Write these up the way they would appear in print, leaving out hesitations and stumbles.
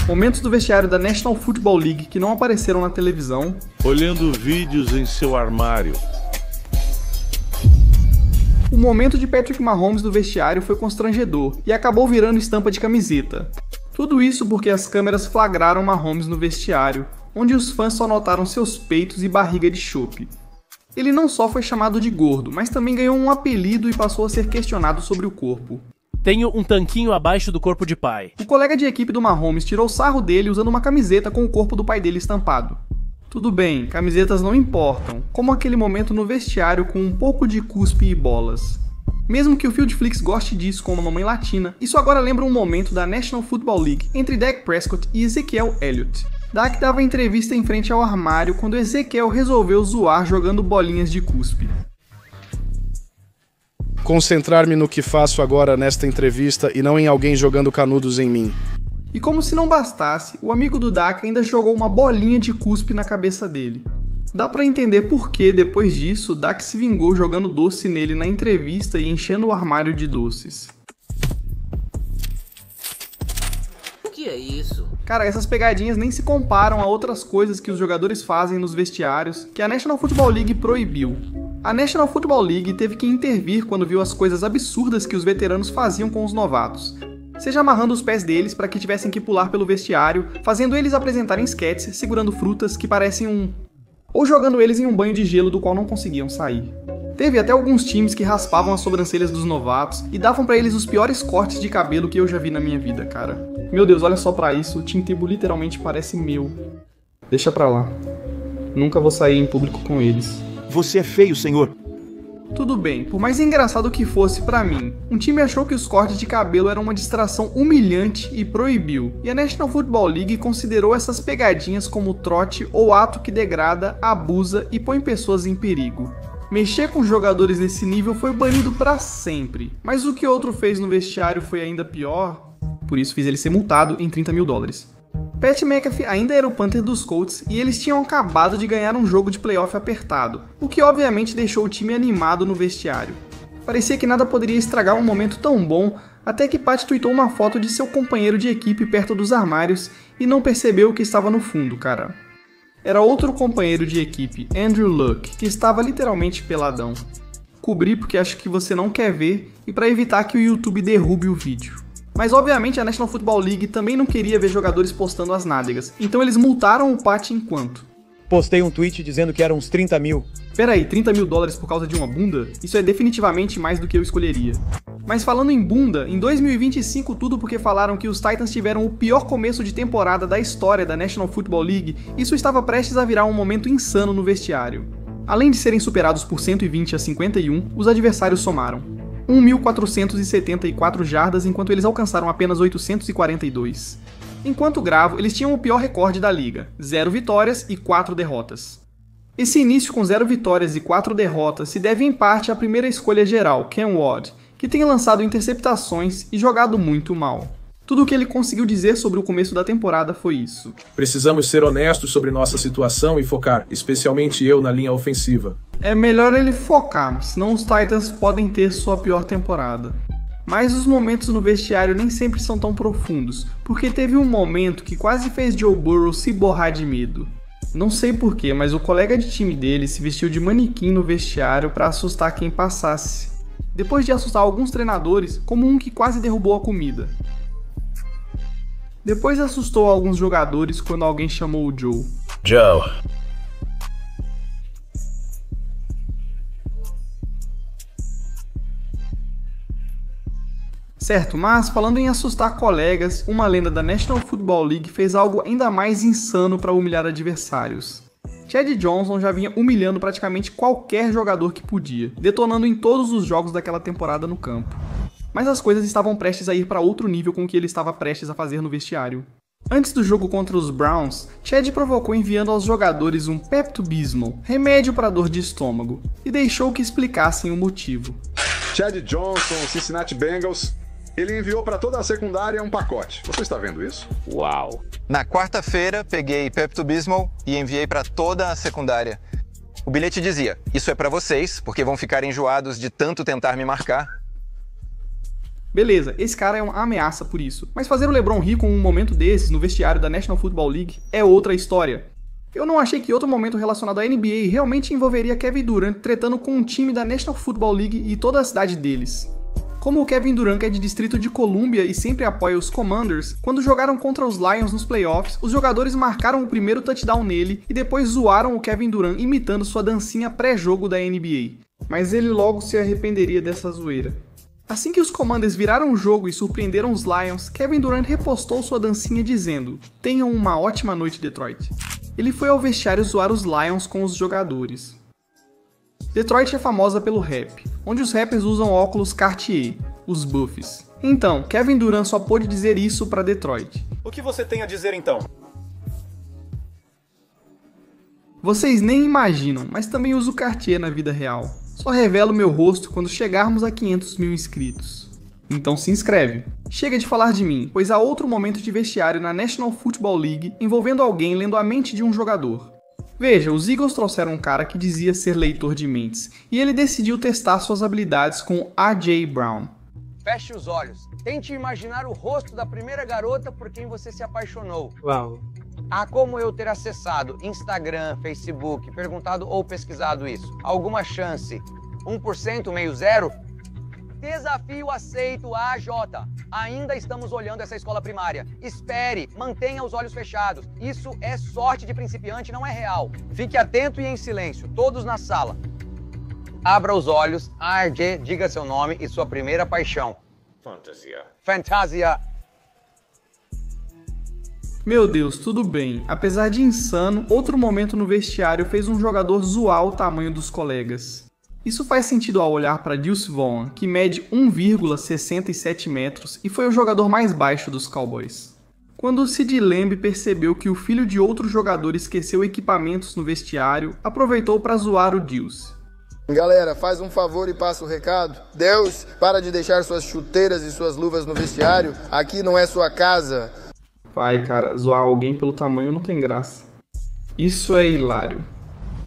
Momentos do vestiário da National Football League que não apareceram na televisão. Olhando vídeos em seu armário. O momento de Patrick Mahomes do vestiário foi constrangedor e acabou virando estampa de camiseta. Tudo isso porque as câmeras flagraram Mahomes no vestiário, onde os fãs só notaram seus peitos e barriga de chope. Ele não só foi chamado de gordo, mas também ganhou um apelido e passou a ser questionado sobre o corpo. Tenho um tanquinho abaixo do corpo de pai. O colega de equipe do Mahomes tirou sarro dele usando uma camiseta com o corpo do pai dele estampado. Tudo bem, camisetas não importam, como aquele momento no vestiário com um pouco de cuspe e bolas. Mesmo que o Fieldflix goste disso com uma mamãe latina, isso agora lembra um momento da National Football League entre Dak Prescott e Ezekiel Elliott. Dak dava entrevista em frente ao armário quando Ezekiel resolveu zoar jogando bolinhas de cuspe. Concentrar-me no que faço agora nesta entrevista e não em alguém jogando canudos em mim. E como se não bastasse, o amigo do Dak ainda jogou uma bolinha de cuspe na cabeça dele. Dá pra entender por que, depois disso, Dak se vingou jogando doce nele na entrevista e enchendo o armário de doces. O que é isso? Cara, essas pegadinhas nem se comparam a outras coisas que os jogadores fazem nos vestiários, que a National Football League proibiu. A National Football League teve que intervir quando viu as coisas absurdas que os veteranos faziam com os novatos. Seja amarrando os pés deles para que tivessem que pular pelo vestiário, fazendo eles apresentarem sketches, segurando frutas que parecem ou jogando eles em um banho de gelo do qual não conseguiam sair. Teve até alguns times que raspavam as sobrancelhas dos novatos e davam pra eles os piores cortes de cabelo que eu já vi na minha vida, cara. Meu Deus, olha só pra isso, o Tim Tebow literalmente parece meu. Deixa pra lá. Nunca vou sair em público com eles. Você é feio, senhor. Tudo bem, por mais engraçado que fosse pra mim, um time achou que os cortes de cabelo eram uma distração humilhante e proibiu, e a National Football League considerou essas pegadinhas como trote ou ato que degrada, abusa e põe pessoas em perigo. Mexer com jogadores nesse nível foi banido pra sempre, mas o que outro fez no vestiário foi ainda pior, por isso fiz ele ser multado em $30 mil. Pat McAfee ainda era o punter dos Colts e eles tinham acabado de ganhar um jogo de playoff apertado, o que obviamente deixou o time animado no vestiário. Parecia que nada poderia estragar um momento tão bom, até que Pat tweetou uma foto de seu companheiro de equipe perto dos armários e não percebeu o que estava no fundo, cara. Era outro companheiro de equipe, Andrew Luck, que estava literalmente peladão. Cobri porque acho que você não quer ver e para evitar que o YouTube derrube o vídeo. Mas obviamente a National Football League também não queria ver jogadores postando as nádegas, então eles multaram o Pat enquanto. Postei um tweet dizendo que eram uns 30 mil. Peraí, $30 mil por causa de uma bunda? Isso é definitivamente mais do que eu escolheria. Mas falando em bunda, em 2025 tudo porque falaram que os Titans tiveram o pior começo de temporada da história da National Football League, isso estava prestes a virar um momento insano no vestiário. Além de serem superados por 120-51, os adversários somaram 1.474 jardas, enquanto eles alcançaram apenas 842. Enquanto gravo, eles tinham o pior recorde da liga, 0 vitórias e 4 derrotas. Esse início com 0 vitórias e 4 derrotas se deve em parte à primeira escolha geral, Cam Ward, que tem lançado interceptações e jogado muito mal. Tudo o que ele conseguiu dizer sobre o começo da temporada foi isso. Precisamos ser honestos sobre nossa situação e focar, especialmente eu, na linha ofensiva. É melhor ele focar, senão os Titans podem ter sua pior temporada. Mas os momentos no vestiário nem sempre são tão profundos, porque teve um momento que quase fez Joe Burrow se borrar de medo. Não sei porquê, mas o colega de time dele se vestiu de manequim no vestiário para assustar quem passasse. Depois de assustar alguns treinadores, como um que quase derrubou a comida. Depois assustou alguns jogadores quando alguém chamou o Joe. Joe. Certo, mas falando em assustar colegas, uma lenda da National Football League fez algo ainda mais insano para humilhar adversários. Chad Johnson já vinha humilhando praticamente qualquer jogador que podia, detonando em todos os jogos daquela temporada no campo. Mas as coisas estavam prestes a ir para outro nível com o que ele estava prestes a fazer no vestiário. Antes do jogo contra os Browns, Chad provocou enviando aos jogadores um Pepto-Bismol, remédio para dor de estômago, e deixou que explicassem o motivo. Chad Johnson, Cincinnati Bengals, ele enviou para toda a secundária um pacote. Você está vendo isso? Uau! Na quarta-feira, peguei Pepto-Bismol e enviei para toda a secundária. O bilhete dizia, isso é para vocês, porque vão ficar enjoados de tanto tentar me marcar. Beleza, esse cara é uma ameaça por isso. Mas fazer o LeBron rir com um momento desses no vestiário da National Football League é outra história. Eu não achei que outro momento relacionado à NBA realmente envolveria Kevin Durant tretando com um time da National Football League e toda a cidade deles. Como o Kevin Durant é de Distrito de Colômbia e sempre apoia os Commanders, quando jogaram contra os Lions nos playoffs, os jogadores marcaram o primeiro touchdown nele e depois zoaram o Kevin Durant imitando sua dancinha pré-jogo da NBA. Mas ele logo se arrependeria dessa zoeira. Assim que os Commanders viraram o jogo e surpreenderam os Lions, Kevin Durant repostou sua dancinha dizendo: "Tenham uma ótima noite, Detroit." Ele foi ao vestiário zoar os Lions com os jogadores. Detroit é famosa pelo rap, onde os rappers usam óculos Cartier, os Buffs. Então, Kevin Durant só pôde dizer isso para Detroit. O que você tem a dizer então? Vocês nem imaginam, mas também uso Cartier na vida real. Só revelo meu rosto quando chegarmos a 500 mil inscritos. Então se inscreve. Chega de falar de mim, pois há outro momento de vestiário na National Football League envolvendo alguém lendo a mente de um jogador. Veja, os Eagles trouxeram um cara que dizia ser leitor de mentes, e ele decidiu testar suas habilidades com A.J. Brown. Feche os olhos. Tente imaginar o rosto da primeira garota por quem você se apaixonou. Uau. Há como eu ter acessado Instagram, Facebook, perguntado ou pesquisado isso? Alguma chance? 1%, meio zero? Desafio aceito, AJ. Ainda estamos olhando essa escola primária. Espere, mantenha os olhos fechados. Isso é sorte de principiante, não é real. Fique atento e em silêncio, todos na sala. Abra os olhos, RJ, diga seu nome e sua primeira paixão. Fantasia. Meu Deus, tudo bem. Apesar de insano, outro momento no vestiário fez um jogador zoar o tamanho dos colegas. Isso faz sentido ao olhar para Deuce Vaughn, que mede 1,67 metros e foi o jogador mais baixo dos Cowboys. Quando o Sid Lamb percebeu que o filho de outro jogador esqueceu equipamentos no vestiário, aproveitou para zoar o Deuce. Galera, faz um favor e passa o recado. Deus, para de deixar suas chuteiras e suas luvas no vestiário. Aqui não é sua casa. Vai, cara, zoar alguém pelo tamanho não tem graça. Isso é hilário.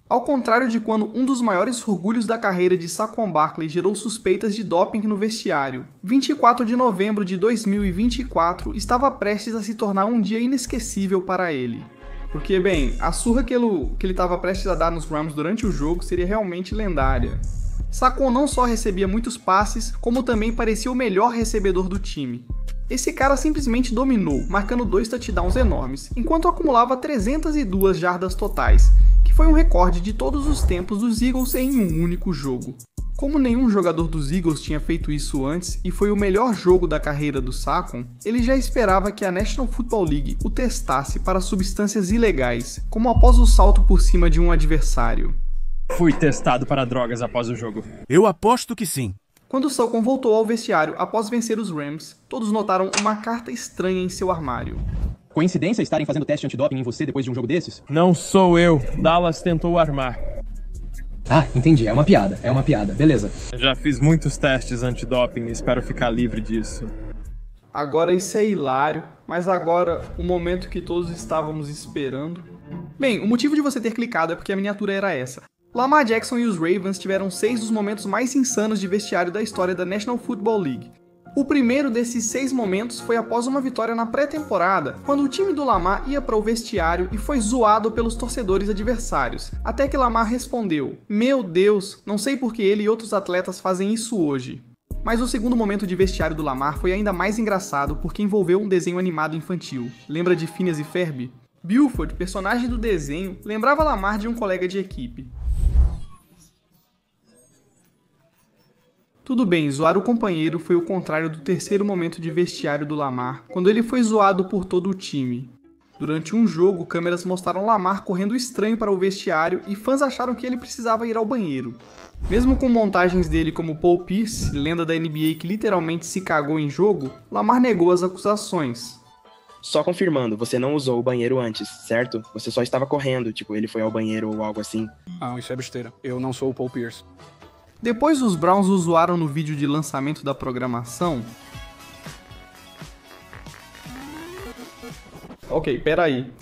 Ao contrário de quando um dos maiores orgulhos da carreira de Saquon Barkley gerou suspeitas de doping no vestiário, 24 de novembro de 2024 estava prestes a se tornar um dia inesquecível para ele. Porque, bem, a surra que ele estava prestes a dar nos Rams durante o jogo seria realmente lendária. Saquon não só recebia muitos passes, como também parecia o melhor recebedor do time. Esse cara simplesmente dominou, marcando 2 touchdowns enormes, enquanto acumulava 302 jardas totais, que foi um recorde de todos os tempos dos Eagles em um único jogo. Como nenhum jogador dos Eagles tinha feito isso antes e foi o melhor jogo da carreira do Saquon, ele já esperava que a National Football League o testasse para substâncias ilegais, como após o salto por cima de um adversário. Fui testado para drogas após o jogo. Eu aposto que sim. Quando Saquon voltou ao vestiário após vencer os Rams, todos notaram uma carta estranha em seu armário. Coincidência estarem fazendo teste antidoping em você depois de um jogo desses? Não sou eu. Dallas tentou armar. Ah, entendi. É uma piada. Beleza. Já fiz muitos testes antidoping e espero ficar livre disso. Agora isso é hilário, mas agora o momento que todos estávamos esperando. Bem, o motivo de você ter clicado é porque a miniatura era essa. Lamar Jackson e os Ravens tiveram 6 dos momentos mais insanos de vestiário da história da National Football League. O primeiro desses 6 momentos foi após uma vitória na pré-temporada, quando o time do Lamar ia para o vestiário e foi zoado pelos torcedores adversários, até que Lamar respondeu: "Meu Deus, não sei por que ele e outros atletas fazem isso hoje." Mas o segundo momento de vestiário do Lamar foi ainda mais engraçado porque envolveu um desenho animado infantil. Lembra de Phineas e Ferb? Buford, personagem do desenho, lembrava Lamar de um colega de equipe. Tudo bem, zoar o companheiro foi o contrário do terceiro momento de vestiário do Lamar, quando ele foi zoado por todo o time. Durante um jogo, câmeras mostraram Lamar correndo estranho para o vestiário e fãs acharam que ele precisava ir ao banheiro. Mesmo com montagens dele como Paul Pierce, lenda da NBA que literalmente se cagou em jogo, Lamar negou as acusações. Só confirmando, você não usou o banheiro antes, certo? Você só estava correndo, tipo, ele foi ao banheiro ou algo assim. Não, isso é besteira. Eu não sou o Paul Pierce. Depois os Browns o zoaram no vídeo de lançamento da programação. Ok, peraí.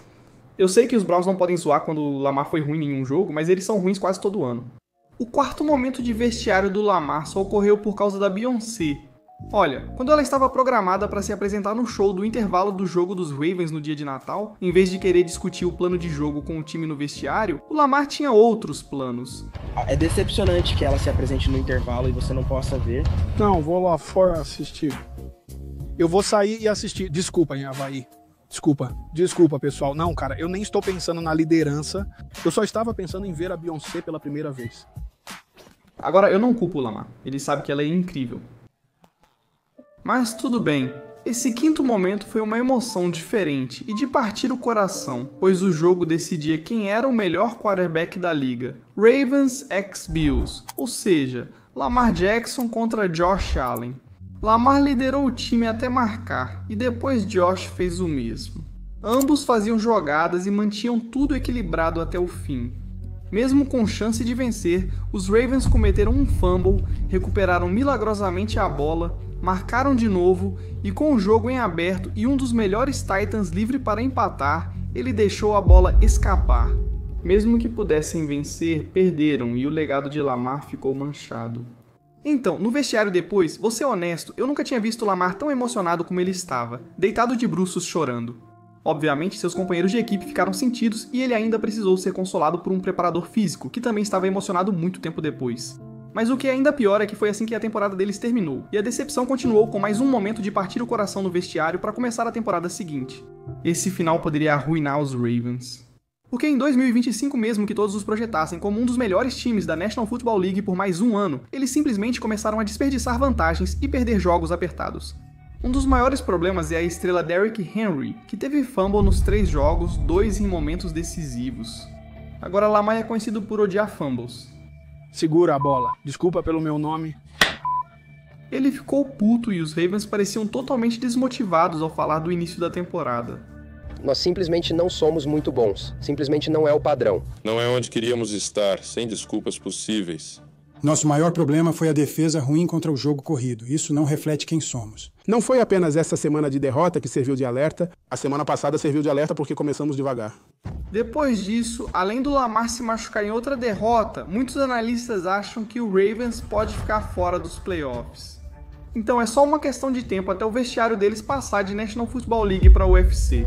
Eu sei que os Browns não podem zoar quando o Lamar foi ruim em um jogo, mas eles são ruins quase todo ano. O quarto momento de vestiário do Lamar só ocorreu por causa da Beyoncé. Olha, quando ela estava programada para se apresentar no show do intervalo do jogo dos Ravens no dia de Natal, em vez de querer discutir o plano de jogo com o time no vestiário, o Lamar tinha outros planos. É decepcionante que ela se apresente no intervalo e você não possa ver. Não, vou lá fora assistir. Eu vou sair e assistir. Desculpa, em Havaí. Desculpa, pessoal. Não, cara, eu nem estou pensando na liderança. Eu só estava pensando em ver a Beyoncé pela primeira vez. Agora, eu não culpo o Lamar. Ele sabe que ela é incrível. Mas tudo bem, esse quinto momento foi uma emoção diferente e de partir o coração, pois o jogo decidia quem era o melhor quarterback da liga, Ravens x Bills, ou seja, Lamar Jackson contra Josh Allen. Lamar liderou o time até marcar e depois Josh fez o mesmo. Ambos faziam jogadas e mantinham tudo equilibrado até o fim. Mesmo com chance de vencer, os Ravens cometeram um fumble, recuperaram milagrosamente a bola, marcaram de novo e com o jogo em aberto e um dos melhores Titans livre para empatar, ele deixou a bola escapar. Mesmo que pudessem vencer, perderam e o legado de Lamar ficou manchado. Então, no vestiário depois, vou ser honesto, eu nunca tinha visto Lamar tão emocionado como ele estava, deitado de bruços chorando. Obviamente, seus companheiros de equipe ficaram sentidos e ele ainda precisou ser consolado por um preparador físico, que também estava emocionado muito tempo depois. Mas o que é ainda pior é que foi assim que a temporada deles terminou, e a decepção continuou com mais um momento de partir o coração no vestiário para começar a temporada seguinte. Esse final poderia arruinar os Ravens. Porque em 2025 mesmo que todos os projetassem como um dos melhores times da National Football League por mais um ano, eles simplesmente começaram a desperdiçar vantagens e perder jogos apertados. Um dos maiores problemas é a estrela Derrick Henry, que teve fumble nos 3 jogos, 2 em momentos decisivos. Agora Lamar é conhecido por odiar fumbles. Segura a bola. Desculpa pelo meu nome. Ele ficou puto e os Ravens pareciam totalmente desmotivados ao falar do início da temporada. Nós simplesmente não somos muito bons. Simplesmente não é o padrão. Não é onde queríamos estar, sem desculpas possíveis. Nosso maior problema foi a defesa ruim contra o jogo corrido. Isso não reflete quem somos. Não foi apenas essa semana de derrota que serviu de alerta. A semana passada serviu de alerta porque começamos devagar. Depois disso, além do Lamar se machucar em outra derrota, muitos analistas acham que o Ravens pode ficar fora dos playoffs. Então é só uma questão de tempo até o vestiário deles passar de National Football League para a UFC.